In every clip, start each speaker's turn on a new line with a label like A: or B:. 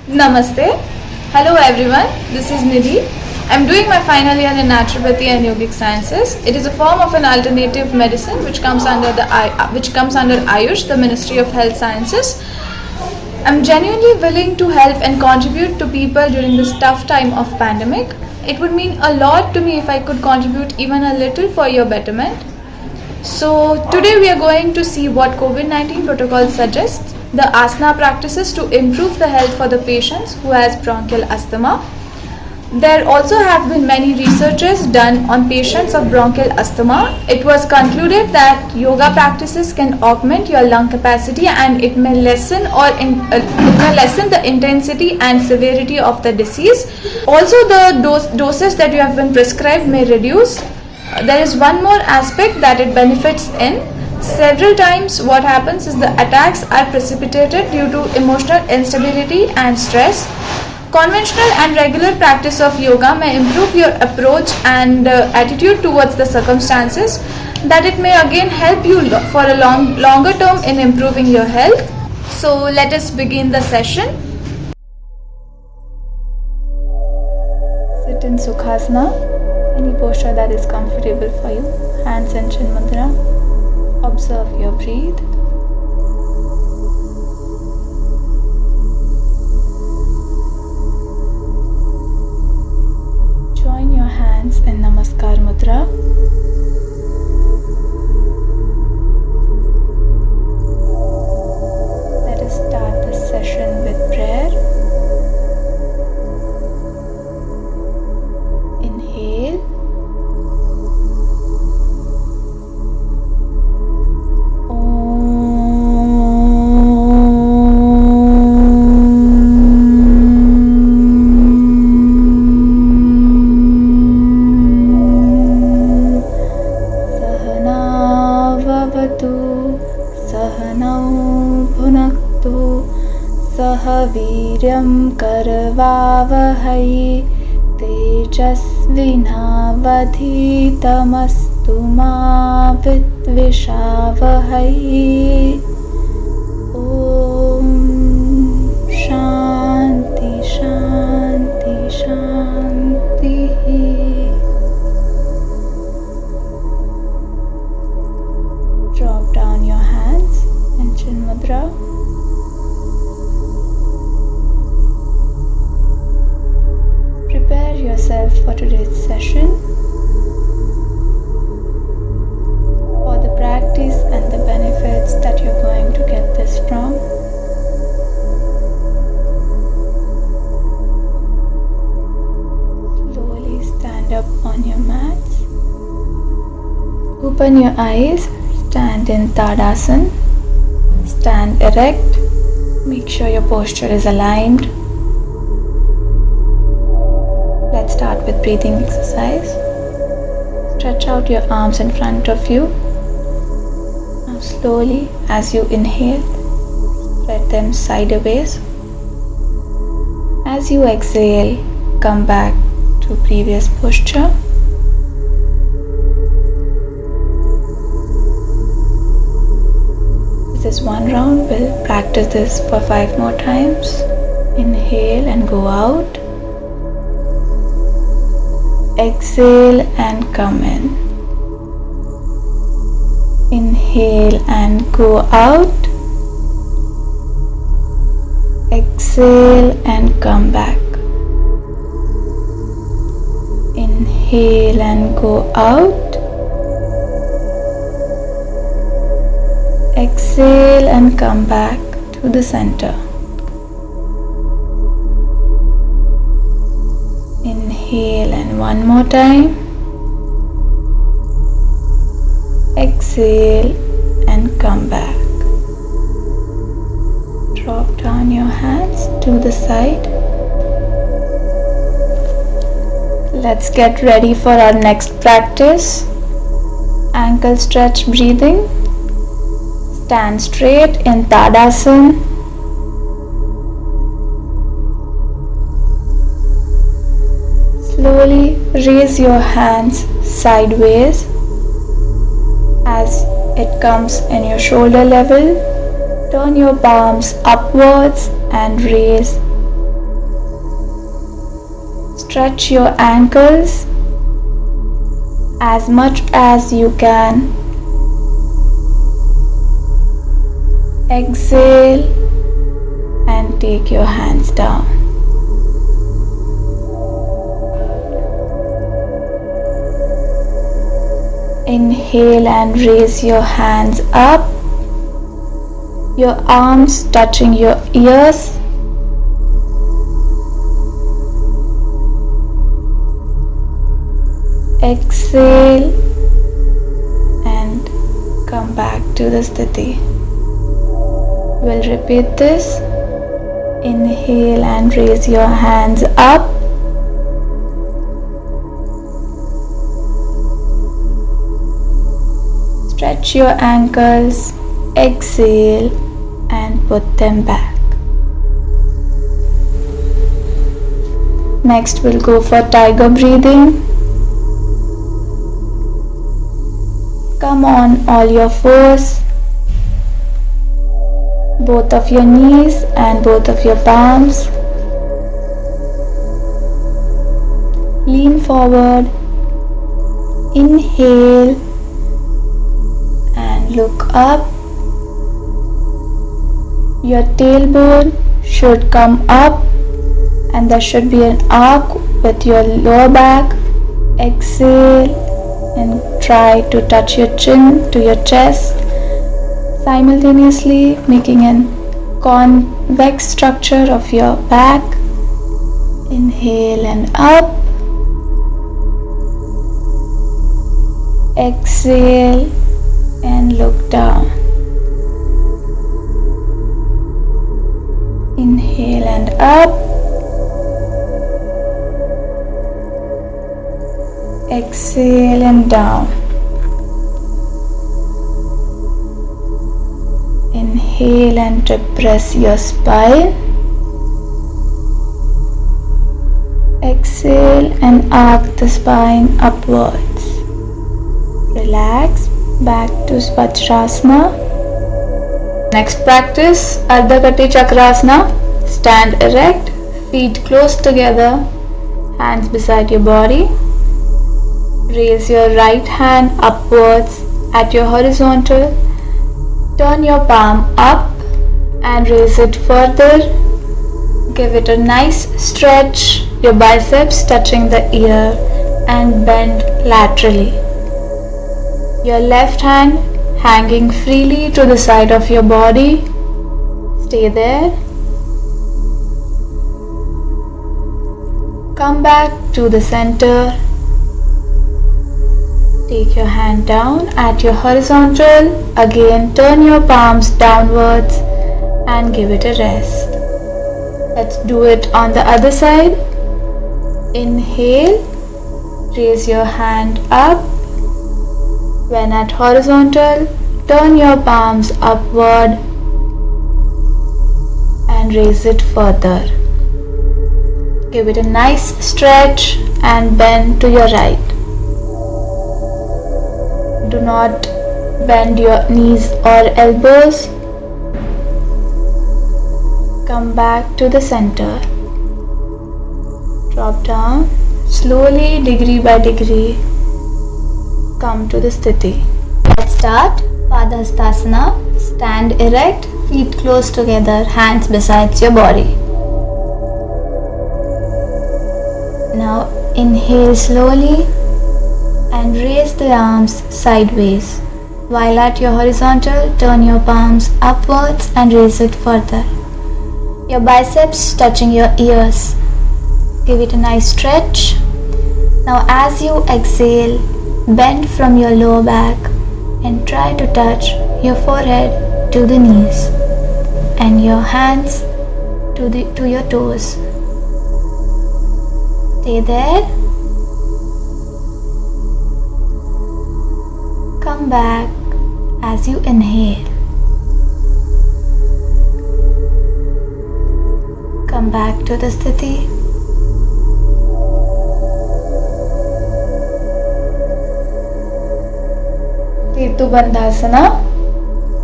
A: Namaste. Hello everyone. This is Nidhi. I'm doing my final year in naturopathy and yogic sciences. It is a form of an alternative medicine which comes under Ayush, the Ministry of Health Sciences. I'm genuinely willing to help and contribute to people during this tough time of pandemic. It would mean a lot to me if I could contribute even a little for your betterment. So today we are going to see what COVID-19 protocol suggests, the asana practices to improve the health for the patients who has bronchial asthma. There also have been many researches done on patients of bronchial asthma. It was concluded that yoga practices can augment your lung capacity and it may lessen the intensity and severity of the disease. Also, the doses that you have been prescribed may reduce. There is one more aspect that it benefits in. Several times what happens is the attacks are precipitated due to emotional instability and stress. Conventional and regular practice of yoga may improve your approach and attitude towards the circumstances, that it may again help you for a longer term in improving your health. So let us begin the session. Sit in Sukhasana, any posture that is comfortable for you. Hands in Chin Mudra. Observe your breath. Join your hands in Namaskar Mudra. Let us start this session with prayer. Inhale. सह वीर्यं करवावहै तेजस्विनावधीतमस्तु मा विद्विषावहै। ॐ शान्ति शान्ति शान्तिः। Drop down your hands in Chin Mudra. Prepare yourself for today's session, for the practice and the benefits that you're going to get this from. Slowly stand up on your mats. Open your eyes, stand in Tadasana. Stand erect. Make sure your posture is aligned. Let's start with breathing exercise. Stretch out your arms in front of you. Now slowly, as you inhale, spread them sideways. As you exhale, come back to previous posture. This is one round. We'll practice this for 5 more times. Inhale and go out. Exhale and come in. Inhale and go out. Exhale and come back. Inhale and go out. Exhale and come back to the center. Inhale and one more time. Exhale and come back. Drop down your hands to the side. Let's get ready for our next practice. Ankle stretch breathing. Stand straight in Tadasana. Slowly raise your hands sideways as it comes in your shoulder level. Turn your palms upwards and raise Stretch your ankles as much as you can. Exhale and take your hands down. Inhale and raise your hands up, your arms touching your ears. Exhale and come back to the sthiti. We'll repeat this. Inhale and raise your hands up. Stretch your ankles. Exhale and put them back. Next we'll go for tiger breathing. Come on all your fours, both of your knees and both of your palms. Lean forward, inhale and look up. Your tailbone should come up and there should be an arc with your lower back. Exhale and try to touch your chin to your chest, simultaneously making an convex structure of your back. Inhale and up. Exhale and look down. Inhale and up. Exhale and down. Inhale and depress your spine. Exhale and arc the spine upwards. Relax back to Vajrasana. Next practice Ardha Kati Chakrasana. Stand erect, feet close together, hands beside your body. Raise your right hand upwards at your horizontal. Turn your palm up and raise it further. Give it a nice stretch, your biceps touching the ear, and bend laterally. Your left hand hanging freely to the side of your body. Stay there. Come back to the center. Take your hand down at your horizontal. Again, turn your palms downwards and give it a rest. Let's do it on the other side. Inhale, raise your hand up. When at horizontal, turn your palms upward and raise it further. Give it a nice stretch and bend to your right. Do not bend your knees or elbows. Come back to the center. Drop down slowly, degree by degree. Come to the sthiti. Let's start Padhastasana. Stand erect, feet close together, hands beside your body. Now inhale slowly and raise the arms sideways. While at your horizontal, turn your palms upwards and raise it further. Your biceps touching your ears. Give it a nice stretch. Now as you exhale, bend from your lower back and try to touch your forehead to the knees and your hands to your toes. Stay there. Come back as you inhale. Come back to the sthiti. Ketu Bandhasana.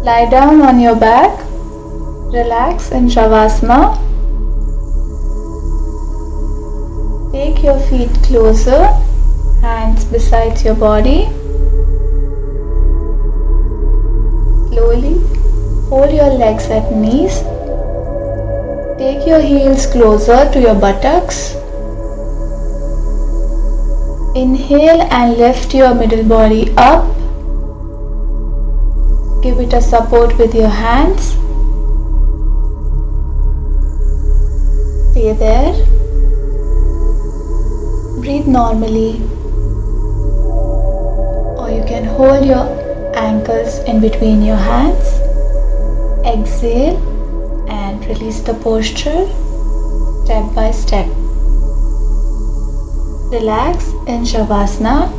A: Lie down on your back. Relax in Shavasana. Take your feet closer, hands beside your body. Slowly hold your legs at knees. Take your heels closer to your buttocks. Inhale and lift your middle body up. Give it a support with your hands. Stay there. Breathe normally. Or you can hold your ankles in between your hands. Exhale and release the posture step by step. Relax in Shavasana.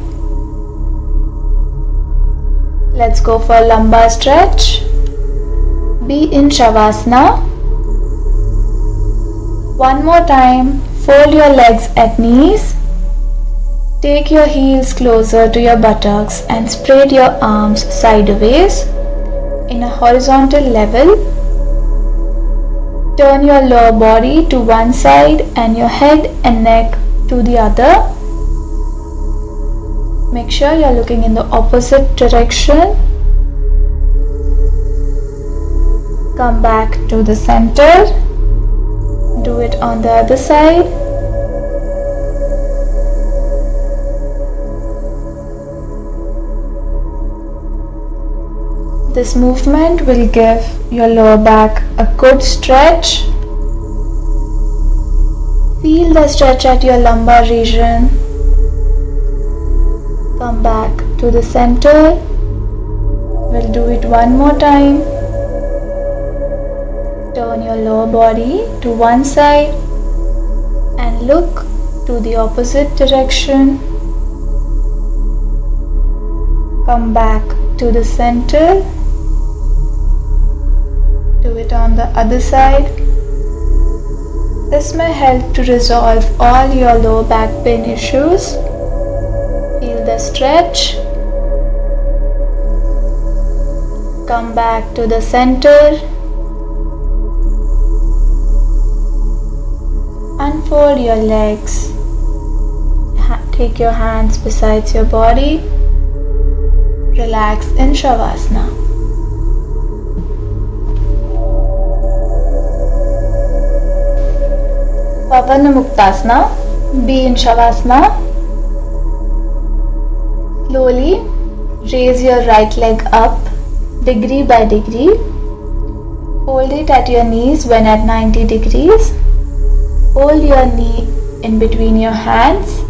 A: Let's go for lumbar stretch. Be in Shavasana. One more time. Fold your legs at knees. Take your heels closer to your buttocks and spread your arms sideways in a horizontal level. Turn your lower body to one side and your head and neck to the other. Make sure you're looking in the opposite direction. Come back to the center. Do it on the other side. This movement will give your lower back a good stretch. Feel the stretch at your lumbar region. Come back to the center. We'll do it one more time. Turn your lower body to one side and look to the opposite direction. Come back to the center. Do it on the other side. This may help to resolve all your lower back pain issues. Feel the stretch. Come back to the center. Unfold your legs. Take your hands beside your body. Relax in Shavasana. Pavana Muktasana. Be in Shavasana. Slowly raise your right leg up degree by degree. Hold it at your knees when at 90 degrees. Hold your knee in between your hands.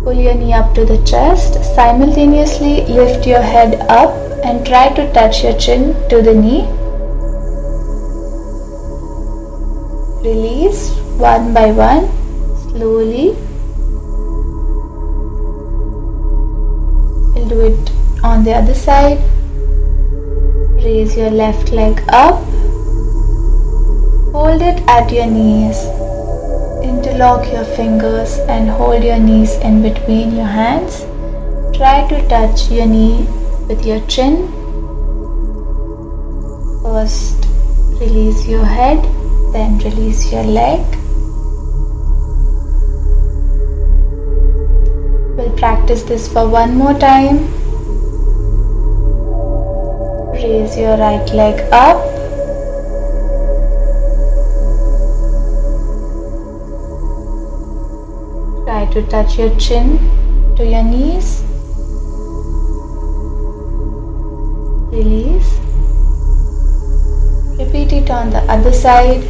A: Pull your knee up to the chest. Simultaneously lift your head up and try to touch your chin to the knee. Release one by one, slowly. We'll do it on the other side. Raise your left leg up. Hold it at your knees. Interlock your fingers and hold your knees in between your hands. Try to touch your knee with your chin. First, release your head, then release your leg. We'll practice this for one more time. Raise your right leg up. Try to touch your chin to your knees. Release. Repeat it on the other side.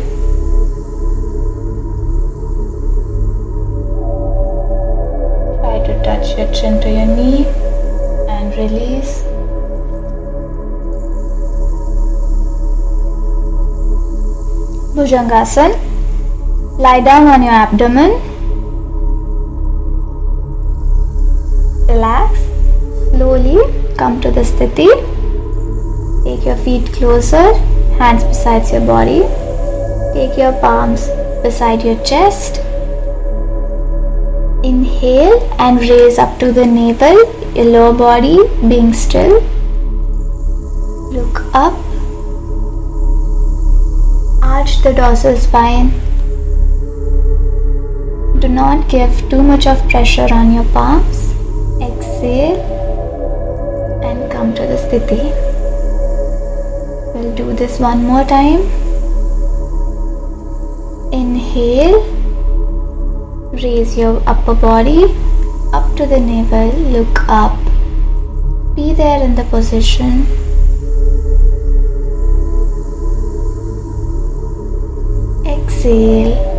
A: Try to touch your chin to your knee and release. Bhujangasana. Lie down on your abdomen. Relax. Slowly come to the sthiti. Take your feet closer, hands beside your body. Take your palms beside your chest. Inhale and raise up to the navel, your lower body being still. Look up. Arch the dorsal spine.
B: Do not give too much of pressure on your palms. Exhale and come to the sthiti. We'll do this one more time. Inhale, raise your upper body up to the navel, look up. Be there in the position. Exhale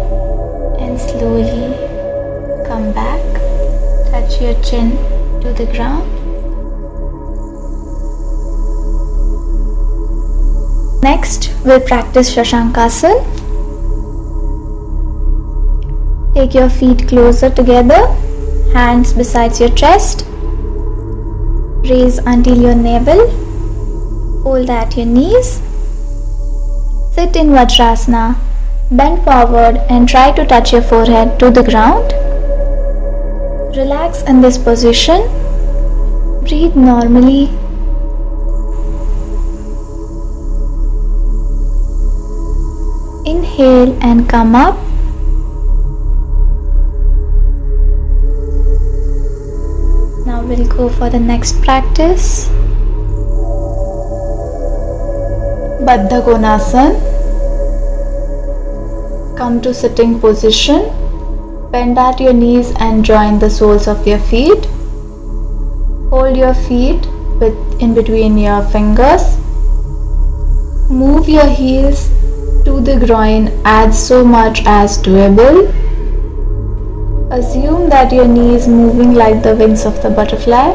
B: and slowly come back. Touch your chin to the ground. Next, we'll practice Shashankasana. Take your feet closer together, hands beside your chest. Raise until your navel. Hold at your knees. Sit in Vajrasana. Bend forward and try to touch your forehead to the ground. Relax in this position. Breathe normally. Inhale and come up. Now we'll go for the next practice. Baddha Konasana. Come to sitting position. Bend at your knees and join the soles of your feet. Hold your feet in between your fingers. Move your heels to the groin as so much as doable. Assume that your knee is moving like the wings of the butterfly.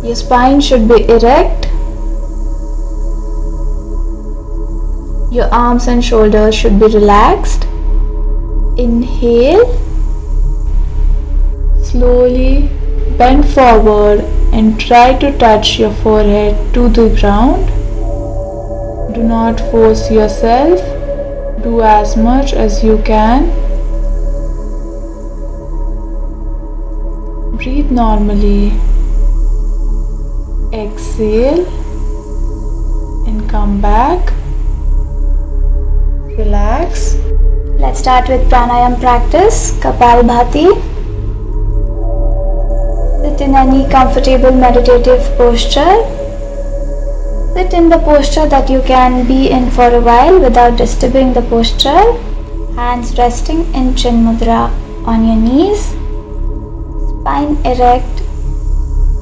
B: Your spine should be erect. Your arms and shoulders should be relaxed. Inhale. Slowly bend forward and try to touch your forehead to the ground. Do not force yourself. Do as much as you can. Breathe normally. Exhale and come back. Relax. Let's start with pranayam practice. Kapalbhati. Sit in any comfortable meditative posture. Sit in the posture that you can be in for a while without disturbing the posture. Hands resting in chin mudra on your knees. Spine erect.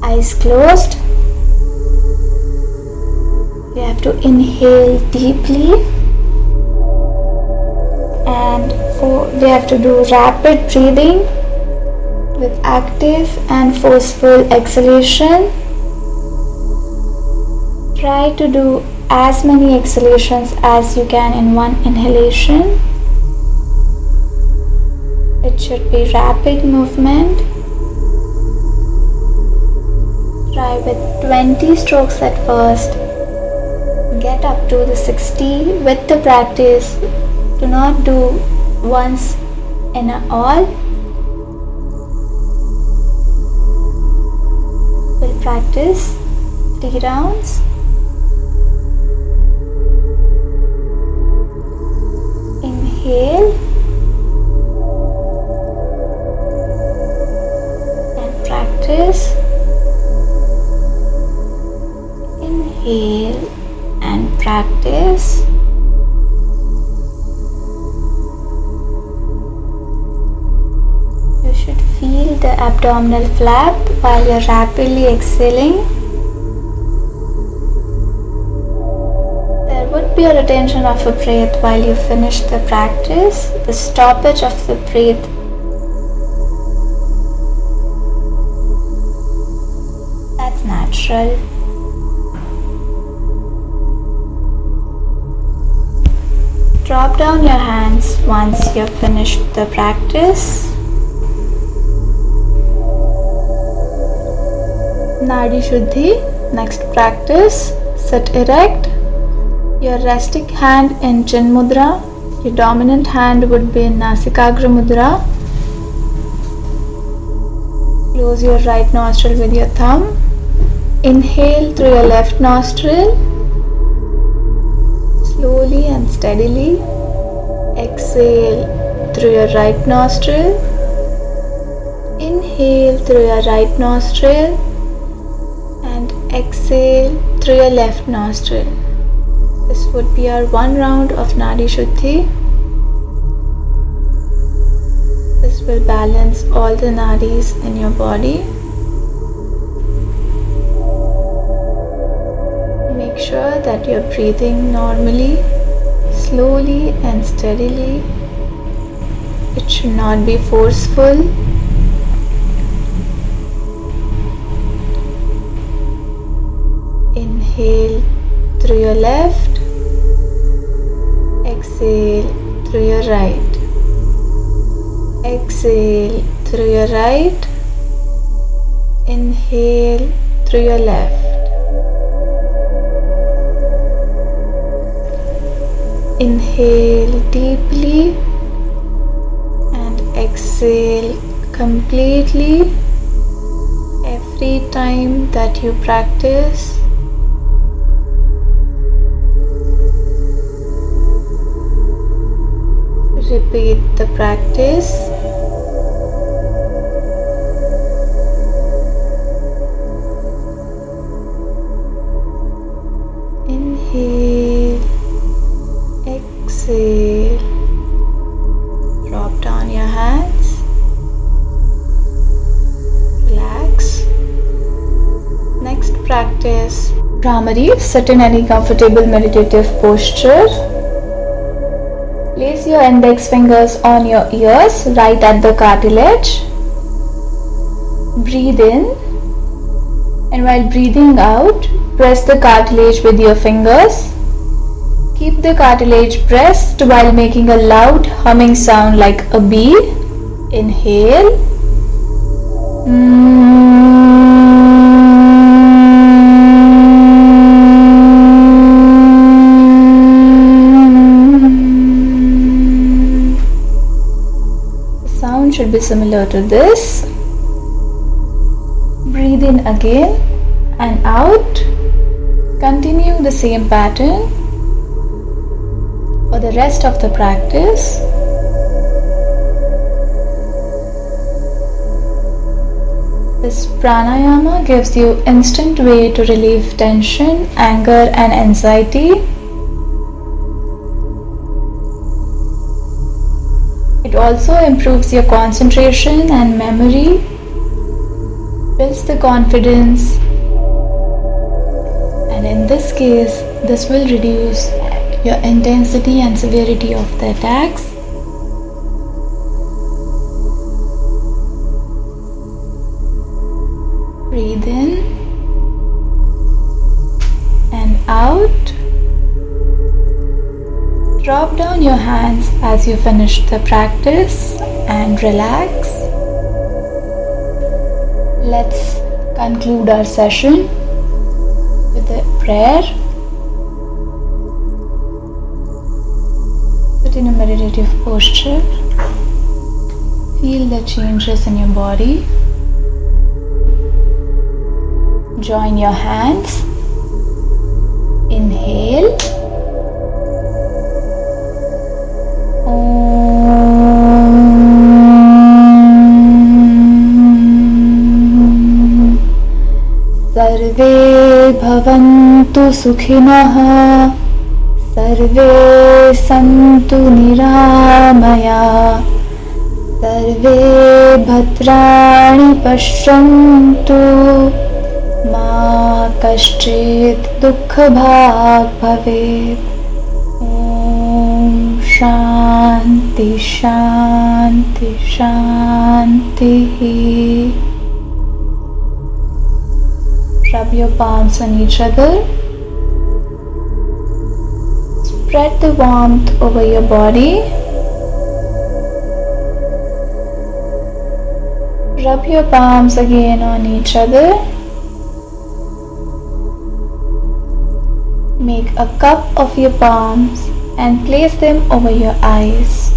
B: Eyes closed. You have to inhale deeply. And we have to do rapid breathing with active and forceful exhalation. Try to do as many exhalations as you can in one inhalation. It should be rapid movement. Try with 20 strokes at first. Get up to the 60 with the practice. Do not do once in all. We'll practice 3 rounds. Inhale and practice. Inhale and practice. You should feel the abdominal flap while you're rapidly exhaling. There would be a retention of a breath while you finish the practice, the stoppage of the breath. That's natural. Drop down your hands once you've finished the practice. Nadi Shuddhi. Next practice. Sit erect. Your resting hand in Chin Mudra. Your dominant hand would be in Nasikagra Mudra. Close your right nostril with your thumb. Inhale through your left nostril. Slowly and steadily exhale through your right nostril. Inhale through your right nostril and exhale through your left nostril. This would be our one round of Nadi Shuddhi. This will balance all the nadis in your body. Make sure that you're breathing normally, slowly and steadily. It should not be forceful. Inhale through your left, exhale through your right. Exhale through your right, inhale through your left. Inhale deeply and exhale completely every time that you practice. Repeat the practice. Inhale, exhale, drop down your hands, relax. Next practice, Bhramari. Sit in any comfortable meditative posture. Place your index fingers on your ears, right at the cartilage. Breathe in, and while breathing out, press the cartilage with your fingers. Keep the cartilage pressed while making a loud humming sound like a bee. Inhale. Should be similar to this. Breathe in again and out. Continue the same pattern for the rest of the practice. This pranayama gives you instant way to relieve tension, anger and anxiety. It also improves your concentration and memory, builds the confidence, and in this case, this will reduce your intensity and severity of the attacks. Breathe in and out. Drop down your hands as you finish the practice and relax. Let's conclude our session with a prayer. Sit in a meditative posture. Feel the changes in your body. Join your hands. Inhale. सर्वे भवन्तु सुखिनः, सर्वे सन्तु निरामयाः, सर्वे भद्राणि पश्यन्तु, मा कश्चित् दुःखभाग् भवेत्। ॐ शान्ति शान्ति शान्तिः। Rub your palms on each other. Spread the warmth over your body. Rub your palms again on each other. Make a cup of your palms and place them over your eyes.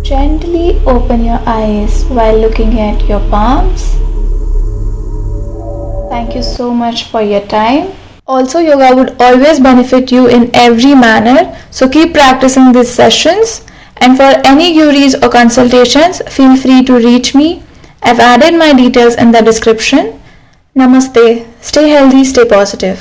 B: Gently open your eyes while looking at your palms. Thank you so much for your time. Also, yoga would always benefit you in every manner. So keep practicing these sessions
A: And for any queries or consultations, feel free to reach me. I've added my details in the description. Namaste. Stay healthy, stay positive.